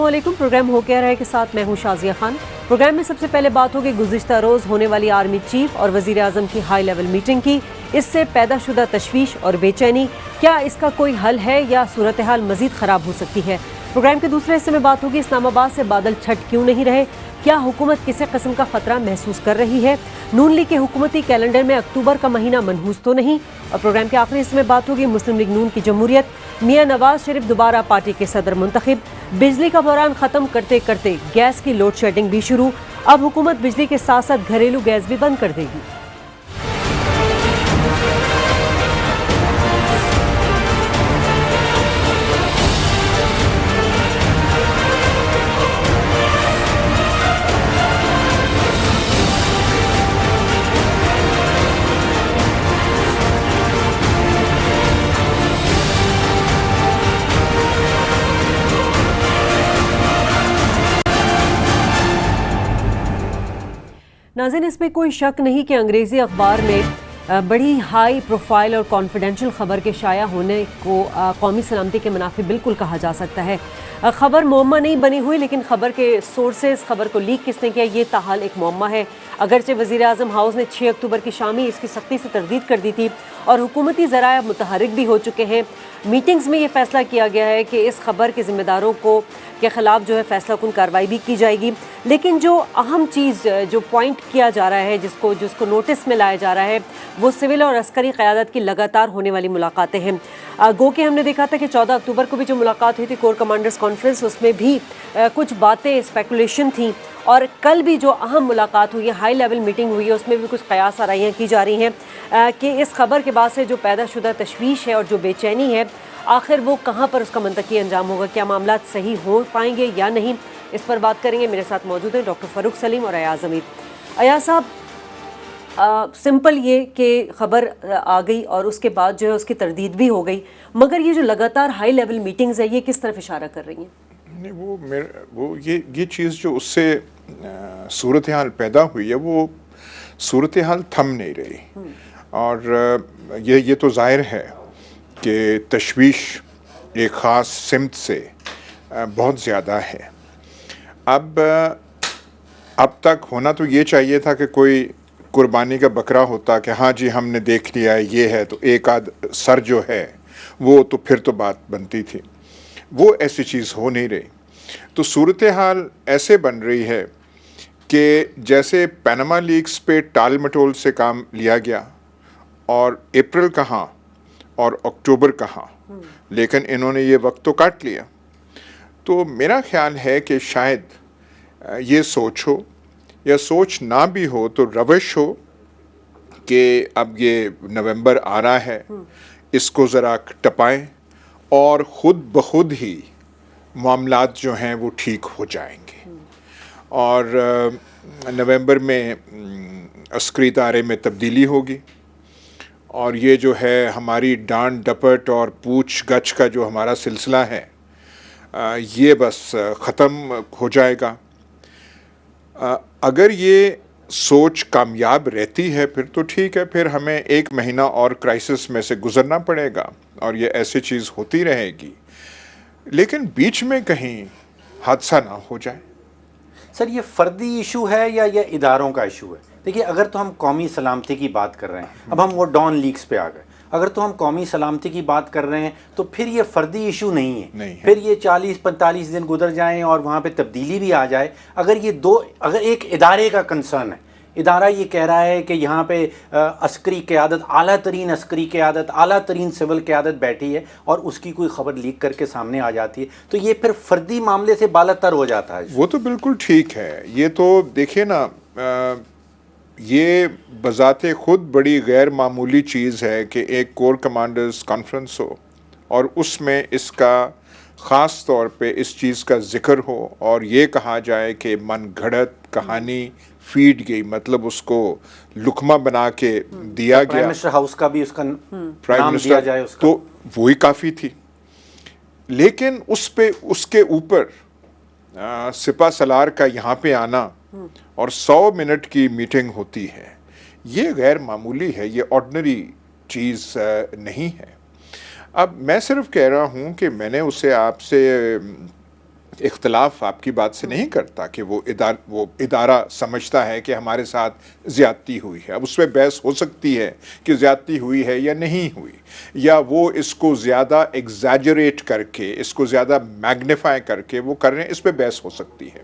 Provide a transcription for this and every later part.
علیکم. پروگرام ہو کیا رہا ہے کے ساتھ میں ہوں شازیہ خان. پروگرام میں سب سے پہلے بات ہوگی گزشتہ روز ہونے والی آرمی چیف اور وزیر اعظم کی ہائی لیول میٹنگ کی. اس سے پیدا شدہ تشویش اور بے چینی، کیا اس کا کوئی حل ہے یا صورتحال مزید خراب ہو سکتی ہے؟ پروگرام کے دوسرے حصے میں بات ہوگی اسلام آباد سے بادل چھٹ کیوں نہیں رہے، کیا حکومت کسی قسم کا خطرہ محسوس کر رہی ہے، نون لیگ کے حکومتی کیلنڈر میں اکتوبر کا مہینہ منحوس تو نہیں. اور پروگرام کے آخری حصے میں بات ہوگی مسلم لیگ نون کی جمہوریت، میاں نواز شریف دوبارہ پارٹی کے صدر منتخب، بجلی کا بحران ختم کرتے کرتے گیس کی لوڈ شیڈنگ بھی شروع، اب حکومت بجلی کے ساتھ ساتھ گھریلو گیس بھی بند کر دے گی. ناظرین، اس میں کوئی شک نہیں کہ انگریزی اخبار میں بڑی ہائی پروفائل اور کانفیڈینشیل خبر کے شائع ہونے کو قومی سلامتی کے منافی بالکل کہا جا سکتا ہے. خبر معمہ نہیں بنی ہوئی، لیکن خبر کے سورسز، خبر کو لیک کس نے کیا، یہ تاحال ایک معمہ ہے. اگرچہ وزیر اعظم ہاؤس نے 6 اکتوبر کی شام ہی اس کی سختی سے تردید کر دی تھی اور حکومتی ذرائع متحرک بھی ہو چکے ہیں. میٹنگز میں یہ فیصلہ کیا گیا ہے کہ اس خبر کے ذمہ داروں کے خلاف جو ہے فیصلہ کن کارروائی بھی کی جائے گی. لیکن جو اہم چیز جو پوائنٹ کیا جا رہا ہے، جس کو نوٹس میں لایا جا رہا ہے، وہ سول اور عسکری قیادت کی لگاتار ہونے والی ملاقاتیں ہیں. گو کہ ہم نے دیکھا تھا کہ 14 اکتوبر کو بھی جو ملاقات ہوئی تھی کور کمانڈرز کانفرنس، اس میں بھی کچھ باتیں اسپیکولیشن تھیں، اور کل بھی جو اہم ملاقات ہوئی ہے، ہائی لیول میٹنگ ہوئی ہے، اس میں بھی کچھ قیاس آرائیاں کی جا رہی ہیں کہ اس خبر کے بعد سے جو پیدا شدہ تشویش ہے اور جو بے چینی ہے، آخر وہ کہاں پر اس کا منطقی انجام ہوگا، کیا معاملات صحیح ہو پائیں گے یا نہیں. اس پر بات کریں گے. میرے ساتھ موجود ہیں ڈاکٹر فاروق سلیم اور ایاز امیر. ایاز صاحب، سمپل یہ کہ خبر آ گئی اور اس کے بعد جو ہے اس کی تردید بھی ہو گئی، مگر یہ جو لگاتار ہائی لیول میٹنگز ہے، یہ کس طرف اشارہ کر رہی ہیں؟ نہیں، وہ یہ چیز جو اس سے صورتحال پیدا ہوئی ہے، وہ صورتحال تھم نہیں رہی. اور یہ تو ظاہر ہے کہ تشویش ایک خاص سمت سے بہت زیادہ ہے. اب تک ہونا تو یہ چاہیے تھا کہ کوئی قربانی کا بکرا ہوتا کہ ہاں جی ہم نے دیکھ لیا ہے، یہ ہے، تو ایک آدھ سر جو ہے وہ تو پھر تو بات بنتی تھی. وہ ایسی چیز ہو نہیں رہی. تو صورتحال ایسے بن رہی ہے کہ جیسے پیناما لیکس پہ ٹال مٹول سے کام لیا گیا، اور اپریل کہاں اور اکتوبر کہاں، لیکن انہوں نے یہ وقت تو کاٹ لیا. تو میرا خیال ہے کہ شاید یہ سوچ ہو، یا سوچ نہ بھی ہو تو روش ہو کہ اب یہ نومبر آ رہا ہے، اس کو ذرا ٹپائیں اور خود بخود ہی معاملات جو ہیں وہ ٹھیک ہو جائیں گے. اور نومبر میں عسکری ادارے میں تبدیلی ہوگی، اور یہ جو ہے ہماری ڈانٹ ڈپٹ اور پوچھ گچھ کا جو ہمارا سلسلہ ہے، یہ بس ختم ہو جائے گا. اگر یہ سوچ کامیاب رہتی ہے پھر تو ٹھیک ہے، پھر ہمیں 1 مہینہ اور کرائسس میں سے گزرنا پڑے گا اور یہ ایسی چیز ہوتی رہے گی، لیکن بیچ میں کہیں حادثہ نہ ہو جائے. سر، یہ فردی ایشو ہے یا یہ اداروں کا ایشو ہے؟ دیکھیے، اگر تو ہم قومی سلامتی کی بات کر رہے ہیں، اب ہم وہ ڈان لیکس پہ آ گئے، اگر تو ہم قومی سلامتی کی بات کر رہے ہیں تو پھر یہ فردی ایشو نہیں ہے. پھر یہ 40-45 دن گزر جائیں اور وہاں پہ تبدیلی بھی آ جائے، اگر ایک ادارے کا کنسرن ہے، ادارہ یہ کہہ رہا ہے کہ یہاں پہ عسکری قیادت، اعلیٰ ترین عسکری قیادت، اعلیٰ ترین سول قیادت بیٹھی ہے، اور اس کی کوئی خبر لیک کر کے سامنے آ جاتی ہے، تو یہ پھر فردی معاملے سے بالاتر ہو جاتا ہے. وہ تو بالکل ٹھیک ہے. یہ تو دیکھیں نا، یہ بذات خود بڑی غیر معمولی چیز ہے کہ ایک کور کمانڈرز کانفرنس ہو اور اس میں اس کا خاص طور پہ اس چیز کا ذکر ہو اور یہ کہا جائے کہ من گھڑت کہانی فیڈ گئی، مطلب اس کو لقمہ بنا کے دیا گیا. پرائم منسٹر ہاؤس کا بھی اس کا نام دیا جائے، اس کا تو وہی کافی تھی. لیکن اس کے اوپر سپہ سالار کا یہاں پہ آنا اور 100 منٹ کی میٹنگ ہوتی ہے، یہ غیر معمولی ہے، یہ آرڈنری چیز نہیں ہے. اب میں صرف کہہ رہا ہوں کہ میں نے اسے آپ سے اختلاف آپ کی بات سے نہیں کرتا کہ وہ ادارہ سمجھتا ہے کہ ہمارے ساتھ زیادتی ہوئی ہے. اب اس پہ بحث ہو سکتی ہے کہ زیادتی ہوئی ہے یا نہیں ہوئی, یا وہ اس کو زیادہ ایگزیجریٹ کر کے, اس کو زیادہ میگنیفائی کر کے وہ کر رہے ہیں, اس پہ بحث ہو سکتی ہے.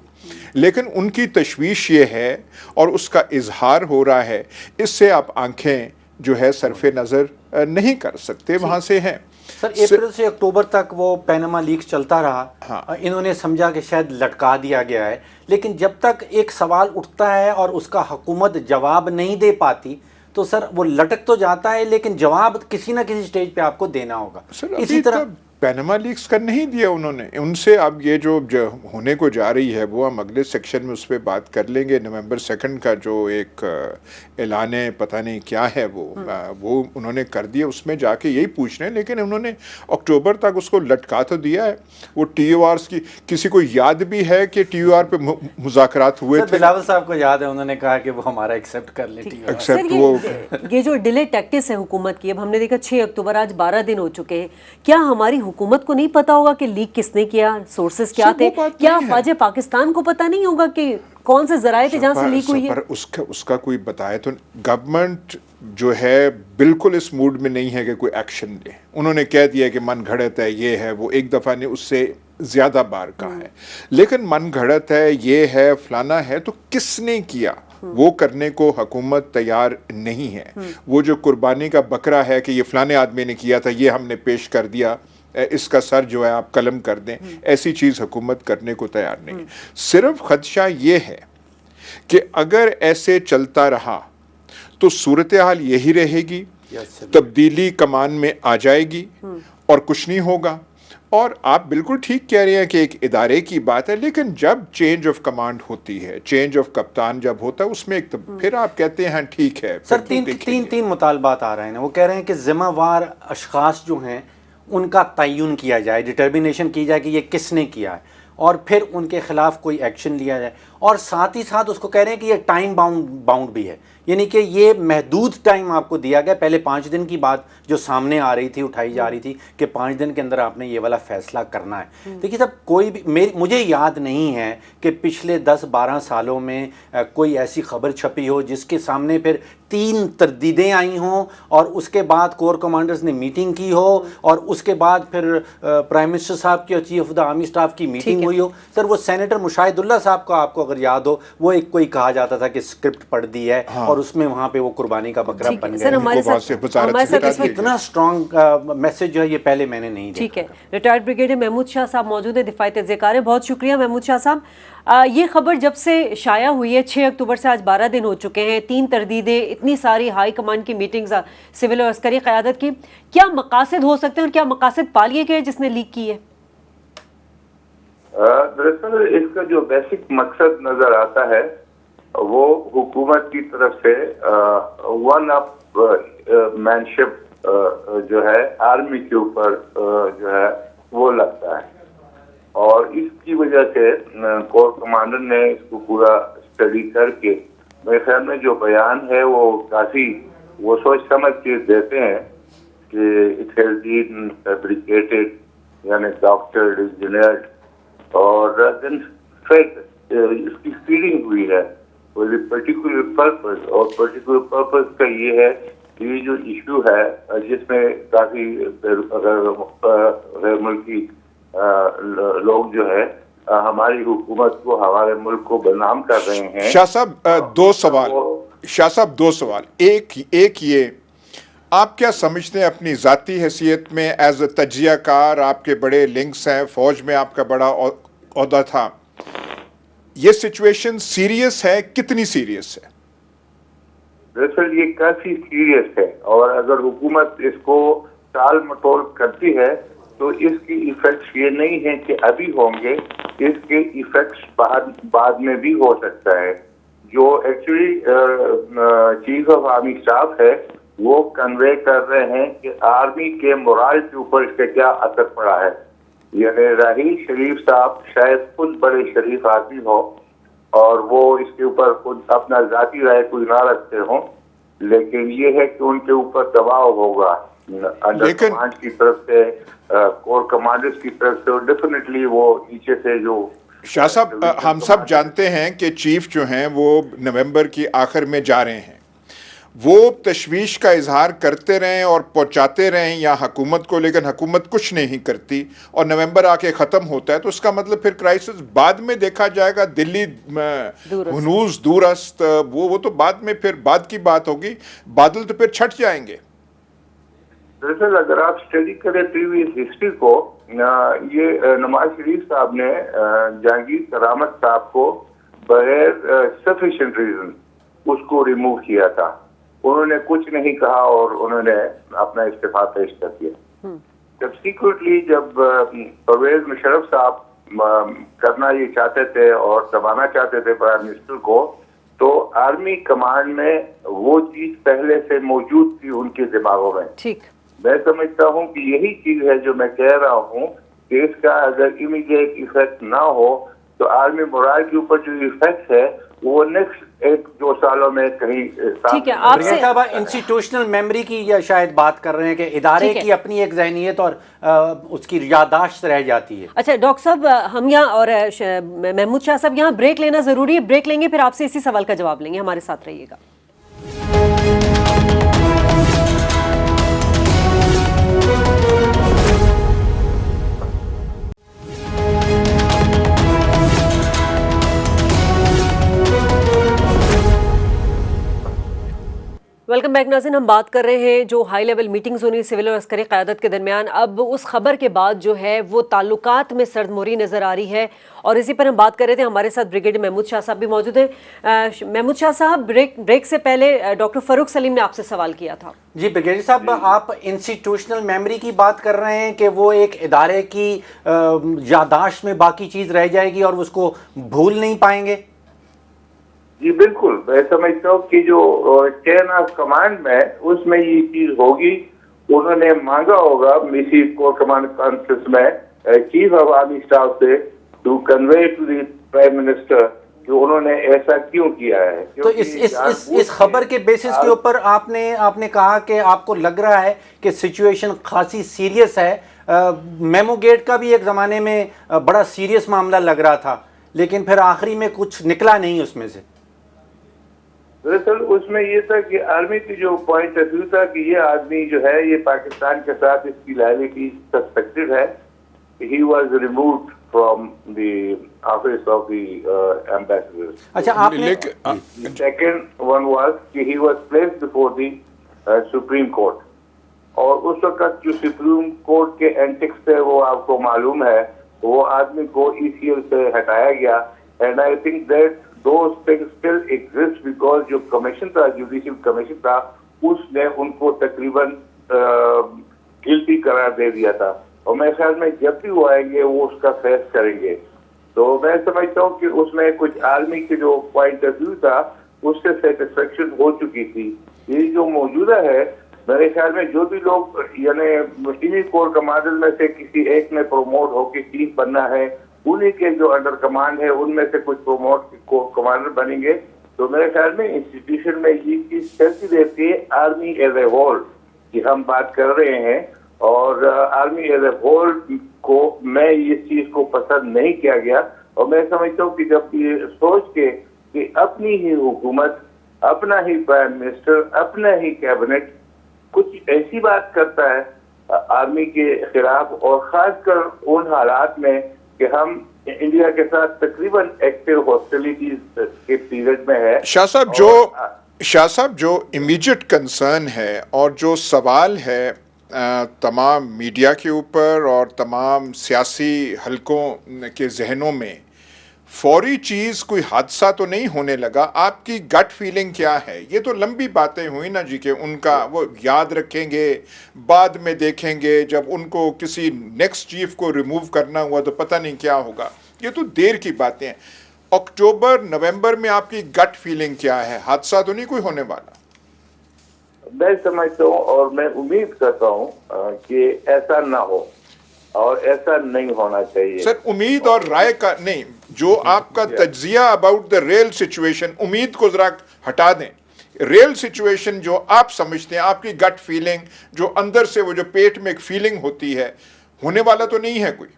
لیکن ان کی تشویش یہ ہے اور اس کا اظہار ہو رہا ہے, اس سے آپ آنکھیں جو ہے صرف نظر نہیں کر سکتے, وہاں سے ہیں. سر اپریل سے اکتوبر تک وہ پیناما لیکس چلتا رہا, انہوں نے سمجھا کہ شاید لٹکا دیا گیا ہے, لیکن جب تک ایک سوال اٹھتا ہے اور اس کا حکومت جواب نہیں دے پاتی تو سر وہ لٹک تو جاتا ہے, لیکن جواب کسی نہ کسی سٹیج پہ آپ کو دینا ہوگا. اسی طرح پیناما لیکس کا نہیں دیا انہوں نے, ان سے اب یہ جو ہونے کو جا رہی ہے وہ ہم اگلے سیکشن میں اس پہ بات کر لیں گے. نومبر 2 کا جو ایک اعلان پتہ نہیں کیا ہے وہ انہوں نے کر دیا, اس میں جا کے یہی پوچھ رہے ہیں, لیکن انہوں نے اکتوبر تک اس کو لٹکا تو دیا ہے. وہ ٹی او آرز کی کسی کو یاد بھی ہے کہ ٹی او آر پہ مذاکرات ہوئے تھے؟ بلاول صاحب کو یاد ہے, انہوں نے کہا کہ وہ ہمارا ایکسیپٹ کر لے. یہ جو ڈیلے ٹیکٹس ہے حکومت کی, اب ہم نے دیکھا 6 اکتوبر, آج 12 دن ہو چکے ہیں, کیا ہماری حکومت کو نہیں پتا ہوگا کہ لیک کس نے کیا, سورسز کیا تھے؟ کیا افواج پاکستان کو پتا نہیں ہوگا کہ کون سے ذرائع تھے جہاں سے لیک ہوئی ہے؟ اس کا کوئی بتائے تو. گورنمنٹ جو ہے بالکل اس موڈ میں نہیں ہے کہ کوئی ایکشن لے. انہوں نے کہہ دیا کہ من گھڑت ہے, یہ ہے وہ, ایک دفعہ نہیں اس سے زیادہ بار کہا ہے, لیکن من گھڑت ہے, یہ ہے, فلانا ہے, تو کس نے کیا وہ کرنے کو حکومت تیار نہیں ہے. وہ جو قربانی کا بکرا ہے کہ یہ فلانے آدمی نے کیا تھا, یہ ہم نے پیش کر دیا, اس کا سر جو ہے آپ قلم کر دیں, ایسی چیز حکومت کرنے کو تیار نہیں ہے. صرف خدشہ یہ ہے کہ اگر ایسے چلتا رہا تو صورتحال یہی رہے گی, تبدیلی کمان میں آ جائے گی اور کچھ نہیں ہوگا. اور آپ بالکل ٹھیک کہہ رہے ہیں کہ ایک ادارے کی بات ہے, لیکن جب چینج آف کمانڈ ہوتی ہے, چینج آف کپتان جب ہوتا ہے, اس میں ایک پھر آپ کہتے ہیں ٹھیک ہے. سر تین مطالبات آ رہے ہیں. وہ کہہ رہے ہیں کہ ذمہ وار اشخاص جو ہیں ان کا تعین کیا جائے, ڈٹرمنیشن کی جائے کہ یہ کس نے کیا ہے, اور پھر ان کے خلاف کوئی ایکشن لیا جائے. اور ساتھ ہی ساتھ اس کو کہہ رہے ہیں کہ یہ ٹائم باؤنڈ بھی ہے, یعنی کہ یہ محدود ٹائم آپ کو دیا گیا. پہلے 5 دن کی بات جو سامنے آ رہی تھی, اٹھائی جا رہی تھی کہ 5 دن کے اندر آپ نے یہ والا فیصلہ کرنا ہے. دیکھیے صاحب, کوئی بھی مجھے یاد نہیں ہے کہ پچھلے 10-12 سالوں میں کوئی ایسی خبر چھپی ہو جس کے سامنے پھر 3 تردیدیں آئی ہوں اور اس کے بعد کور کمانڈرز نے میٹنگ کی ہو, اور اس کے بعد پھر پرائم منسٹر صاحب کی اور chief of the army staff کی میٹنگ ہوئی ہو. سر وہ سینیٹر مشاہد اللہ صاحب کو آپ کو اگر یاد ہو, وہ ایک کوئی کہا جاتا تھا کہ اسکرپٹ پڑھ دی ہے, اور اس میں وہاں پہ وہ قربانی کا بکرا بن گیا. اتنا اسٹرانگ میسج جو ہے یہ پہلے میں نے نہیں دیکھا. ٹھیک ہے, ریٹائرڈ بریگیڈیئر محمود شاہ صاحب موجود ہیں, دفاعی تجزیہ کار ہیں. بہت شکریہ محمود شاہ صاحب. یہ خبر جب سے شائع ہوئی ہے 6 اکتوبر سے آج 12 دن ہو چکے ہیں, 3 تردیدیں, اتنی ساری ہائی کمانڈ کی میٹنگز سول اور عسکری قیادت کی, کیا مقاصد ہو سکتے ہیں اور کیا مقاصد پا لیے گئے جس نے لیک کی ہے؟ دراصل اس کا جو بیسک مقصد نظر آتا ہے وہ حکومت کی طرف سے ون اپ مین شپ جو ہے آرمی کے اوپر جو ہے وہ لگتا ہے, اور اس کی وجہ سے کور کمانڈر نے اس کو پورا اسٹڈی کر کے میرے خیال میں جو بیان ہے وہ کافی وہ سوچ سمجھ کے دیتے ہیں کہ اٹ ہیز بین فیبریکیٹڈ, یعنی ڈاکٹر انجینئرڈ, اور دین فیک اس کی فیڈنگ ہوئی ہے پرٹیکولر پرپز. اور پرٹیکولر پرپز کا یہ ہے کہ یہ جو ایشو ہے جس میں کافی غیر ملکی لوگ جو ہے ہماری حکومت کو, ہمارے ملک کو بدنام کر رہے ہیں. شاہ صاحب 2 سوال. ایک یہ, آپ کیا سمجھتے ہیں اپنی ذاتی حیثیت میں ایز اے تجزیہ کار, آپ کے بڑے لنکس ہیں, فوج میں آپ کا بڑا عہدہ تھا, یہ سچویشن سیریس ہے, کتنی سیریس ہے؟ دراصل یہ کافی سیریس ہے, اور اگر حکومت اس کو ٹال مٹول کرتی ہے تو اس کی ایفیکٹس یہ نہیں ہے کہ ابھی ہوں گے, اس کے ایفیکٹس بعد میں بھی ہو سکتا ہے. جو actually chief of army staff ہے وہ کنوے کر رہے ہیں کہ آرمی کے مورال کے اوپر اس کا کیا اثر پڑا ہے. یعنی راحیل شریف صاحب شاید خود بڑے شریف آدمی ہو اور وہ اس کے اوپر خود اپنا ذاتی رائے کوئی نہ رکھتے ہوں, لیکن یہ ہے کہ ان کے اوپر دباؤ ہوگا. अंडर कमांड की तरफ से, कोर कमांडर्स की तरफ से, और डेफिनेटली वो नीचे से जो शाह साहब, हम सब जानते हैं कि चीफ जो हैं वो नवंबर की आखिर में जा रहे हैं, वो तशवीश का इजहार करते रहें और पहुंचाते रहें या हुकूमत को, लेकिन हुकूमत कुछ नहीं करती और नवंबर आके ख़त्म होता है, तो उसका मतलब फिर क्राइसिस बाद में देखा जाएगा। दिल्ली हुनूस दूरस्त, वो तो बाद में, फिर बाद की बात होगी, बादल तो फिर छट जाएंगे। दरअसल अगर आप स्टडी करें प्रीवियस हिस्ट्री को, ये नवाज शरीफ साहब ने जहांगीर करामत साहब को बगैर सफिशिएंट रीजन उसको रिमूव किया था। उन्होंने कुछ नहीं कहा और उन्होंने अपना इस्तीफा पेश कर दिया। सब्सिक्वेंटली जब परवेज मुशर्रफ साहब करना ये चाहते थे और दबाना चाहते थे प्राइम मिनिस्टर को, तो आर्मी कमांड में वो चीज पहले से मौजूद थी उनके दिमागों में। ठीक, मैं समझता हूं कि यही चीज है जो मैं कह रहा हूं कि इसका अगर इमीडिएट इफेक्ट ना हो तो आर्मी मोराल के ऊपर जो इफेक्ट है वो नेक्स्ट 1-2 सालों में कहीं ठीक है। आपसे साहब इंस्टीट्यूशनल मेमोरी की या शायद बात कर रहे हैं कि इदारे की अपनी एक ज़हनियत और उसकी याददाश्त रह जाती है। अच्छा डॉक्टर साहब, हम यहाँ और महमूद शाह साहब, यहाँ ब्रेक लेना ज़रूरी है, ब्रेक लेंगे फिर आपसे इसी सवाल का जवाब लेंगे, हमारे साथ रहिएगा। वेलकम बैक नाज़रीन, हम बात कर रहे हैं जो हाई लेवल मीटिंग्स होनी सिविल और अस्करी क़यादत के दरमियान, अब उस खबर के बाद जो है वो ताल्लुकात में सरदमोरी नज़र आ रही है और इसी पर हम बात कर रहे थे। हमारे साथ ब्रिगेडियर महमूद शाह साहब भी मौजूद हैं। महमूद शाह साहब, ब्रेक से पहले डॉक्टर फ़ारूक सलीम ने आपसे सवाल किया था। जी ब्रिगेडियर साहब, आप इंस्टीट्यूशनल मेमोरी की बात कर रहे हैं कि वो एक इदारे की याददाश्त में बाकी चीज़ रह जाएगी और उसको भूल नहीं पाएंगे। जी बिल्कुल, मैं समझता हूँ कि जो चेन ऑफ कमांड में उसमें ये चीज होगी। उन्होंने मांगा होगा मिसी कोर कमांड कॉन्फ्रेंस में चीफ ऑफ आर्मी स्टाफ से to convey to the prime minister कि उन्होंने ऐसा क्यों किया है। तो इस खबर के बेसिस के ऊपर आपने कहा कि आपको लग रहा है कि सिचुएशन खासी सीरियस है। मेमो गेट का भी एक ज़माने में बड़ा सीरियस मामला लग रहा था, लेकिन फिर आखिरी में कुछ निकला नहीं उसमें से। दरअसल उसमें ये था कि आर्मी की जो पॉइंट ऑफ व्यू था कि ये आदमी जो है ये पाकिस्तान के साथ इसकी लॉयल्टी सस्पेक्टेड है। He was removed from the office of the ambassador. अच्छा, आपने सेकंड वन वाज कि he was placed before the supreme court और उस वक्त जो सुप्रीम कोर्ट के एंटिक्स थे वो आपको मालूम है, वो आदमी को ईसीएल से हटाया गया। And I think that those things still exist because जो कमीशन था, जुडिशियल कमीशन था, उसने उनको तकरीबन गिल्टी करार दे दिया था और मेरे ख्याल में जब भी वो आएंगे वो उसका फेस करेंगे। तो मैं समझता हूँ कि उसमें कुछ आर्मी के जो पॉइंट ऑफ व्यू था उससे सेटिस्फेक्शन हो चुकी थी। ये जो मौजूदा है, मेरे ख्याल में जो भी लोग यानी सीनियर कोर कमांडर में से किसी एक में प्रमोट होकर चीफ बनना है, उन्हीं के जो अंडर कमांड है उनमें से कुछ प्रमोट कमांडर बनेंगे। तो मेरे ख्याल में इंस्टीट्यूशन में ये चीज चलती रहती है। आर्मी एज ए होल की हम बात कर रहे हैं और आर्मी एज ए होल को मैं इस चीज को पसंद नहीं किया गया और मैं समझता हूँ कि जब ये सोच के कि अपनी ही हुकूमत, अपना ही प्राइम मिनिस्टर, अपना ही कैबिनेट कुछ ऐसी बात करता है आर्मी के खिलाफ और खासकर उन हालात में कि हम इंडिया के साथ तकरीबन एक्टिव हॉस्टिलिटीज के पीरियड में है। शाह साहब, जो इमीडिएट कंसर्न है और जो सवाल है तमाम मीडिया के ऊपर और तमाम सियासी हलकों के जहनों में, फौरी चीज़ कोई हादसा तो नहीं होने लगा। आपकी गट फीलिंग क्या है? ये तो लंबी बातें हुई ना जी कि उनका वो याद रखेंगे, बाद में देखेंगे, जब उनको किसी नेक्स्ट चीफ को रिमूव करना हुआ तो पता नहीं क्या होगा। ये तो देर की बातें हैं। अक्टूबर नवंबर में आपकी गट फीलिंग क्या है? हादसा तो नहीं कोई होने वाला? मैं समझता हूँ और मैं उम्मीद करता हूँ कि ऐसा ना हो और ऐसा नहीं होना चाहिए। सर, उम्मीद और राय का नहीं, जो आपका तज्जिया अबाउट द रियल सिचुएशन, उम्मीद को जरा हटा दें। रियल सिचुएशन जो आप समझते हैं, आपकी गट फीलिंग जो अंदर से वो जो पेट में एक फीलिंग होती है, होने वाला तो नहीं है कोई?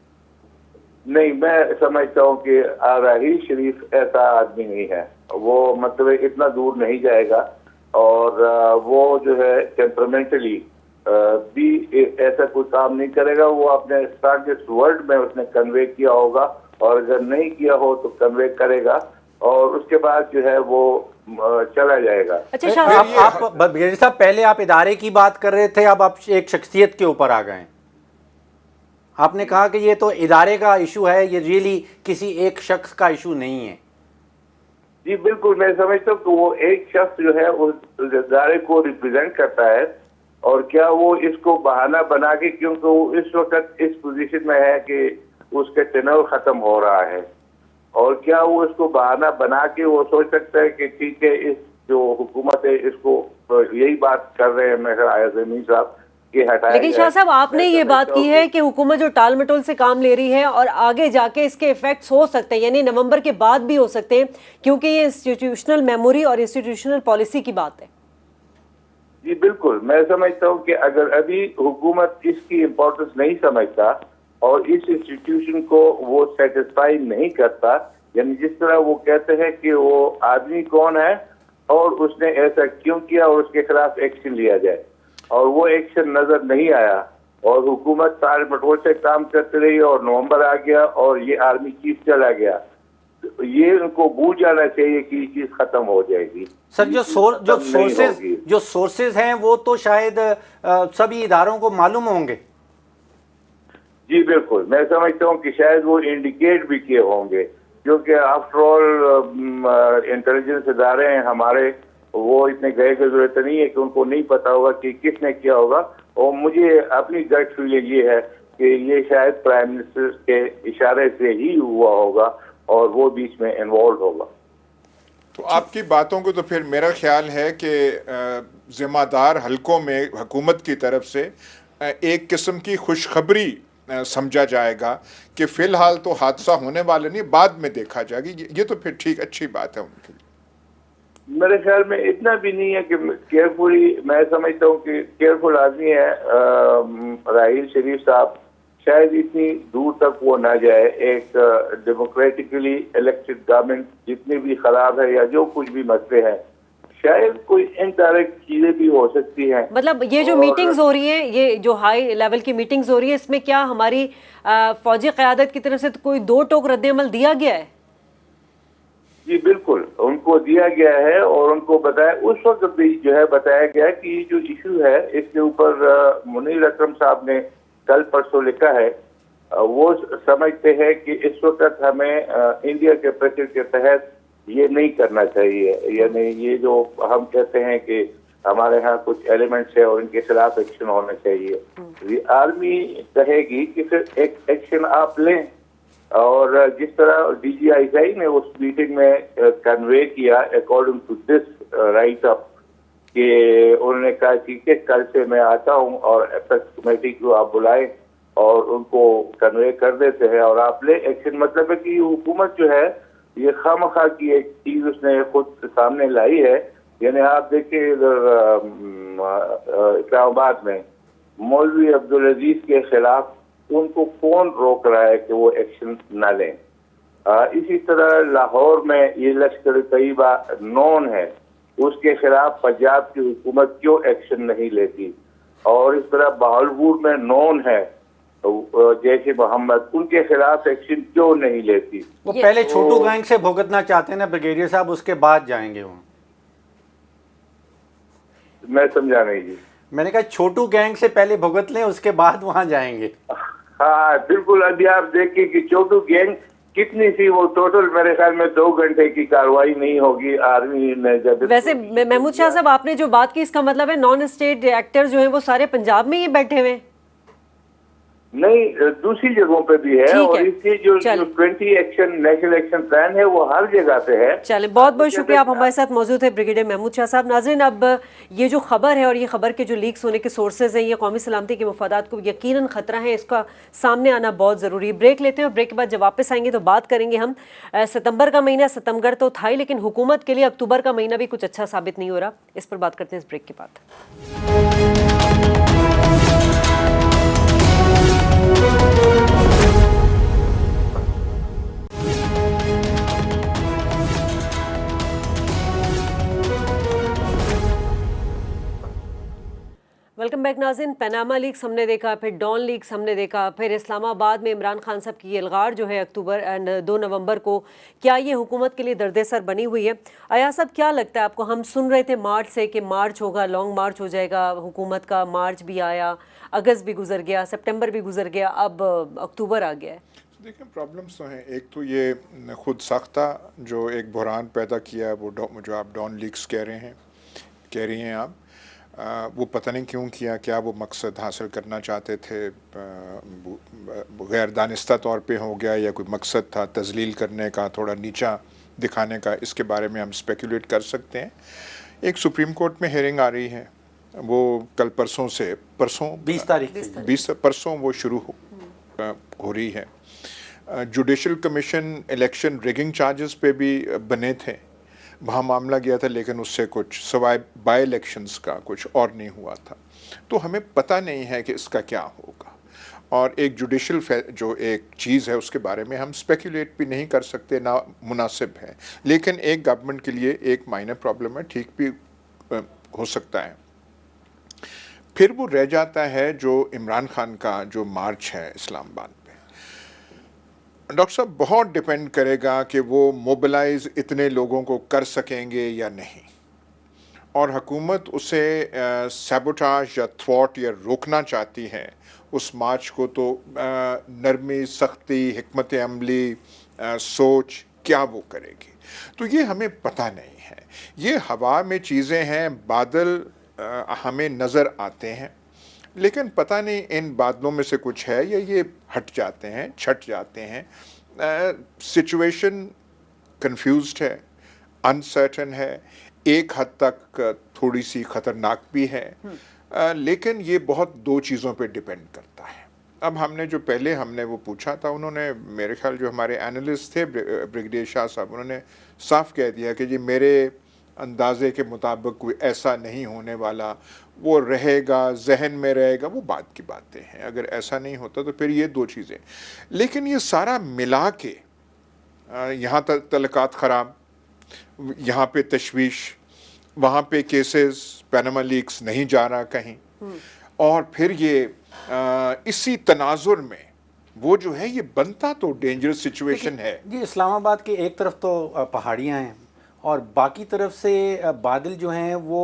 नहीं, मैं समझता हूँ कि राहील शरीफ ऐसा आदमी नहीं है। वो मतलब इतना दूर नहीं जाएगा, और वो जो है टेम्परामेंटली भी ऐसा कोई काम नहीं करेगा। वो अपने स्ट्रांगेस्ट वर्ड में उसने कन्वे किया होगा, और अगर नहीं किया हो तो कन्वे करेगा, और उसके बाद जो है वो चला जाएगा। अच्छा शाह साहब, आप ब्रिगेडियर साहब, पहले आप इदारे की बात कर रहे थे, अब आप एक शख्सियत के ऊपर आ गए। आपने कहा कि ये तो इदारे का इशू है, ये रियली किसी एक शख्स का इशू नहीं है। जी बिल्कुल, मैं समझता हूँ कि वो एक शख्स जो है उस इदारे को रिप्रेजेंट करता है, और क्या वो इसको बहाना बना के, क्योंकि वो इस वक्त इस पोजीशन में है कि उसका टेन्योर खत्म हो रहा है, और क्या वो इसको बहाना बना के वो सोच सकता है कि ठीक है, इस जो हुकूमत है इसको यही बात कर रहे हैं मेरे आज़मीन साहब कि हटाया। लेकिन शाह साहब, आपने ये बात की है कि हुकूमत जो टाल मटोल से काम ले रही है और आगे जाके इसके इफेक्ट्स हो सकते हैं, यानी नवंबर के बाद भी हो सकते हैं, क्योंकि ये इंस्टीट्यूशनल मेमोरी और इंस्टीट्यूशनल पॉलिसी की बात है। जी बिल्कुल, मैं समझता हूँ कि अगर अभी हुकूमत इसकी इम्पोर्टेंस नहीं समझता और इस इंस्टीट्यूशन को वो सेटिस्फाई नहीं करता, यानी जिस तरह वो कहते हैं कि वो आदमी कौन है और उसने ऐसा क्यों किया और उसके खिलाफ एक्शन लिया जाए, और वो एक्शन नजर नहीं आया, और हुकूमत टाल मटोल से काम करती रही, और नवंबर आ गया और ये आर्मी चीफ चला गया। ये उनको भूल जाना चाहिए कि ये चीज खत्म हो जाएगी। सर, जो सोर्सेज हैं वो तो शायद सभी इदारों को मालूम होंगे। जी बिल्कुल, मैं समझता हूँ कि शायद वो इंडिकेट भी किए होंगे, क्योंकि आफ्टर ऑल इंटेलिजेंस इदारे हैं हमारे, वो इतने गए की जरूरत नहीं है कि उनको नहीं पता होगा कि किसने किया होगा। और मुझे अपनी गट फीलिंग ये है कि ये शायद प्राइम मिनिस्टर के इशारे से ही हुआ होगा, और वो बीच में इन्वॉल्व होगा। तो आपकी बातों को तो फिर मेरा ख्याल है कि जिम्मेदार हलकों में हुकूमत की तरफ से एक किस्म की खुशखबरी समझा जाएगा कि फ़िलहाल तो हादसा होने वाला नहीं, बाद में देखा जाएगा। ये तो फिर ठीक, अच्छी बात है उनके लिए। मेरे ख्याल में इतना भी नहीं है कि केयरफुली, मैं समझता हूँ कि केयरफुल आदमी है राहील शरीफ साहब, शायद इतनी दूर तक वो ना जाए। एक डेमोक्रेटिकली इलेक्टेड गवर्नमेंट जितनी भी खराब है या जो कुछ भी मसले हैं, शायद कोई इनडायरेक्ट चीजें भी हो सकती हैं। मतलब ये जो मीटिंग्स हो रही हैं, ये जो हाई लेवल की मीटिंग्स हो रही है, इसमें क्या हमारी फौजी क़यादत की तरफ से तो कोई दो टोक रद्द-ए-अमल दिया गया है? जी बिल्कुल, उनको दिया गया है, और उनको बताया, उस वक्त भी जो है बताया गया कि ये जो इशू है इसके ऊपर मुनीर अकरम साहब ने कल परसों लिखा है। वो समझते हैं कि इस वक्त हमें इंडिया के प्रेशर के तहत ये नहीं करना चाहिए, यानी ये जो हम कहते हैं कि हमारे यहाँ कुछ एलिमेंट्स है और इनके खिलाफ एक्शन होना चाहिए। आर्मी कहेगी कि फिर एक एक्शन आप लें, और जिस तरह DGI ने उस मीटिंग में कन्वे किया according to this write up, कि उन्होंने कहा ठीक है, कल से मैं आता हूं और एपेक्स कमेटी को आप बुलाएं और उनको कन्वे कर देते हैं और आप ले एक्शन। मतलब है कि हुकूमत जो है ये खामखा की एक चीज उसने खुद सामने लाई है। यानी आप देखिए इधर इस्लामाबाद में मौलवी अब्दुल अजीज के खिलाफ उनको कौन रोक रहा है कि वो एक्शन न लें। इसी तरह लाहौर में ये लश्कर तैयबा नॉन है, उसके खिलाफ पंजाब की हुकूमत क्यों एक्शन नहीं लेती। और इस तरह बहावलपुर में नॉन है जैसे मोहम्मद, उनके खिलाफ एक्शन क्यों नहीं लेती। वो पहले छोटू गैंग से भुगतना चाहते हैं ना ब्रिगेडियर साहब, उसके बाद जाएंगे वो। मैं समझा नहीं जी। मैंने कहा छोटू गैंग से पहले भुगत लें, उसके बाद वहां जाएंगे। हाँ बिल्कुल, अभी आप देखिए कि छोटू गैंग कितनी सी, वो टोटल मेरे ख्याल में 2 घंटे की कार्रवाई नहीं होगी आर्मी ने जब। वैसे महमूद शाह साहब, आपने जो बात की, इसका मतलब है नॉन स्टेट एक्टर जो है वो सारे पंजाब में ही बैठे हुए हैं? نہیں دوسری جگہوں پہ بھی ہے، اور اس کی جو 20 ایکشن نیشنل ایکشن پلان ہے وہ ہر جگہ پہ ہے۔ چلیں، بہت بہت شکریہ، آپ ہمارے ساتھ موجود ہیں بریگیڈیئر محمود شاہ صاحب۔ ناظرین، اب یہ جو خبر ہے اور یہ خبر کے جو لیکس ہونے کے سورسز ہیں، یہ قومی سلامتی کے مفادات کو یقیناً خطرہ ہے، اس کا سامنے آنا بہت ضروری ہے۔ بریک لیتے ہیں اور بریک کے بعد جب واپس آئیں گے تو بات کریں گے ہم ستمبر کا مہینہ، ستمبر تو تھا ہی، لیکن حکومت کے لیے اکتوبر کا مہینہ بھی کچھ اچھا ثابت نہیں ہو رہا، اس پر بات کرتے ہیں اس بریک کے بعد۔ ویلکم بیک ناظرین۔ پیناما لیکس ہم نے دیکھا، پھر ڈان لیکس ہم نے دیکھا، پھر اسلام آباد میں عمران خان صاحب کی الغار جو ہے 2 نومبر کو، کیا یہ حکومت کے لیے درد سر بنی ہوئی ہے؟ ایاز صاحب، کیا لگتا ہے آپ کو؟ ہم سن رہے تھے مارچ سے کہ مارچ ہوگا، لانگ مارچ ہو جائے گا حکومت کا، مارچ بھی آیا، اگست بھی گزر گیا، سپٹمبر بھی گزر گیا، اب اکتوبر آ گیا ہے۔ دیکھیں پرابلمس تو ہیں، ایک تو یہ خود ساختہ جو ایک بحران پیدا کیا ہے، وہ جو آپ ڈان لیکس کہہ رہی ہیں آپ، وہ پتہ نہیں کیوں کیا، کیا وہ مقصد حاصل کرنا چاہتے تھے، غیر دانستہ طور پہ ہو گیا، یا کوئی مقصد تھا تذلیل کرنے کا، تھوڑا نیچا دکھانے کا، اس کے بارے میں ہم اسپیکولیٹ کر سکتے ہیں۔ ایک سپریم کورٹ میں ہیئرنگ آ رہی ہے، وہ کل پرسوں 20 تاریخ پرسوں وہ شروع ہو رہی ہے۔ Judicial commission election rigging charges پہ بھی بنے تھے، وہاں معاملہ گیا تھا، لیکن اس سے کچھ سوائے بائی الیکشنز کا کچھ اور نہیں ہوا تھا، تو ہمیں پتہ نہیں ہے کہ اس کا کیا ہوگا۔ اور ایک جوڈیشل جو ایک چیز ہے اس کے بارے میں ہم اسپیکولیٹ بھی نہیں کر سکتے، نہ مناسب ہے، لیکن ایک گورنمنٹ کے لیے ایک مائنر پرابلم ہے، ٹھیک بھی ہو سکتا ہے۔ پھر وہ رہ جاتا ہے جو عمران خان کا جو مارچ ہے اسلام آباد پہ، ڈاکٹر صاحب بہت ڈیپینڈ کرے گا کہ وہ موبلائز اتنے لوگوں کو کر سکیں گے یا نہیں، اور حکومت اسے سیبوٹاج یا تھواٹ یا روکنا چاہتی ہے اس مارچ کو، تو نرمی، سختی، حکمت عملی، سوچ کیا وہ کرے گی، تو یہ ہمیں پتہ نہیں ہے۔ یہ ہوا میں چیزیں ہیں، بادل ہمیں نظر آتے ہیں، لیکن پتہ نہیں ان بادلوں میں سے کچھ ہے یا یہ ہٹ جاتے ہیں، چھٹ جاتے ہیں۔ سچویشن کنفیوزڈ ہے، انسرٹن ہے، ایک حد تک تھوڑی سی خطرناک بھی ہے، لیکن یہ بہت دو چیزوں پہ ڈیپینڈ کرتا ہے۔ اب ہم نے وہ پوچھا تھا، انہوں نے میرے خیال جو ہمارے اینالسٹ تھے بریگیڈیئر شاہ صاحب، انہوں نے صاف کہہ دیا کہ جی میرے اندازے کے مطابق کوئی ایسا نہیں ہونے والا، وہ رہے گا، ذہن میں رہے گا، وہ بعد کی باتیں ہیں، اگر ایسا نہیں ہوتا تو پھر یہ دو چیزیں، لیکن یہ سارا ملا کے یہاں تعلقات خراب، یہاں پہ تشویش، وہاں پہ کیسز، پیناما لیکس نہیں جا رہا کہیں، اور پھر یہ اسی تناظر میں وہ جو ہے یہ بنتا تو ڈینجرس سچویشن ہے۔ یہ اسلام آباد کے ایک طرف تو پہاڑیاں ہیں اور باقی طرف سے بادل جو ہیں وہ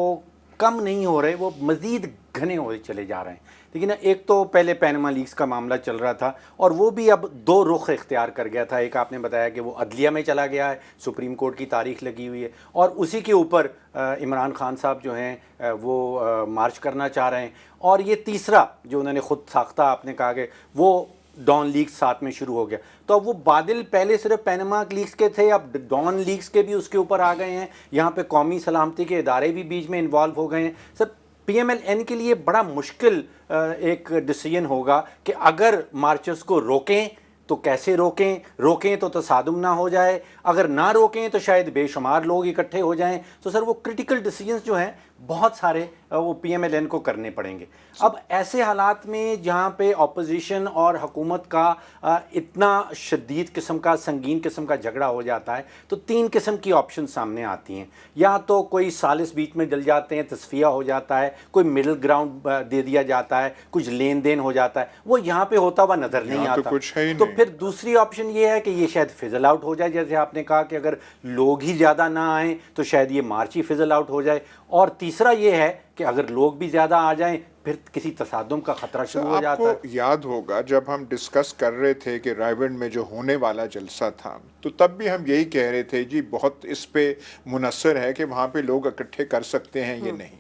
کم نہیں ہو رہے، وہ مزید گھنے ہوئے چلے جا رہے ہیں۔ لیکن ایک تو پہلے پیناما لیکس کا معاملہ چل رہا تھا اور وہ بھی اب دو رخ اختیار کر گیا تھا، ایک آپ نے بتایا کہ وہ عدلیہ میں چلا گیا ہے، سپریم کورٹ کی تاریخ لگی ہوئی ہے، اور اسی کے اوپر عمران خان صاحب جو ہیں وہ مارچ کرنا چاہ رہے ہیں، اور یہ تیسرا جو انہوں نے خود ساختہ آپ نے کہا کہ وہ ڈان لیکس ساتھ میں شروع ہو گیا، تو اب وہ بادل پہلے صرف پیناما لیکس کے تھے، اب ڈان لیکس کے بھی اس کے اوپر آ گئے ہیں، یہاں پہ قومی سلامتی کے ادارے بھی بیچ میں انوالو ہو گئے ہیں۔ سر پی ایم ایل این کے لیے بڑا مشکل ایک ڈیسیژن ہوگا کہ اگر مارچز کو روکیں تو کیسے روکیں تو تصادم نہ ہو جائے، اگر نہ روکیں تو شاید بے شمار لوگ اکٹھے ہو جائیں، تو سر وہ کرٹیکل ڈیسیجنز جو ہیں بہت سارے وہ پی ایم ایل این کو کرنے پڑیں گے۔ اب ایسے حالات میں جہاں پہ اپوزیشن اور حکومت کا اتنا شدید قسم کا، سنگین قسم کا جھگڑا ہو جاتا ہے، تو تین قسم کی آپشن سامنے آتی ہیں، یا تو کوئی سالس بیچ میں ڈل جاتے ہیں، تصفیہ ہو جاتا ہے، کوئی مڈل گراؤنڈ دے دیا جاتا ہے، کچھ لین دین ہو جاتا ہے، وہ یہاں پہ ہوتا ہوا نظر نہیں آتا، تو پھر دوسری آپشن یہ ہے کہ یہ شاید فزل آؤٹ ہو جائے، جیسے آپ نے کہا کہ اگر لوگ ہی زیادہ نہ آئیں تو شاید یہ مارچ ہی فزل آؤٹ ہو جائے، اور تیسرا یہ ہے کہ اگر لوگ بھی زیادہ آ جائیں پھر کسی تصادم کا خطرہ شروع ہو جاتا ہے۔ آپ کو یاد ہوگا جب ہم ڈسکس کر رہے تھے کہ رائے ونڈ میں جو ہونے والا جلسہ تھا، تو تب بھی ہم یہی کہہ رہے تھے جی بہت اس پہ منحصر ہے کہ وہاں پہ لوگ اکٹھے کر سکتے ہیں یا نہیں۔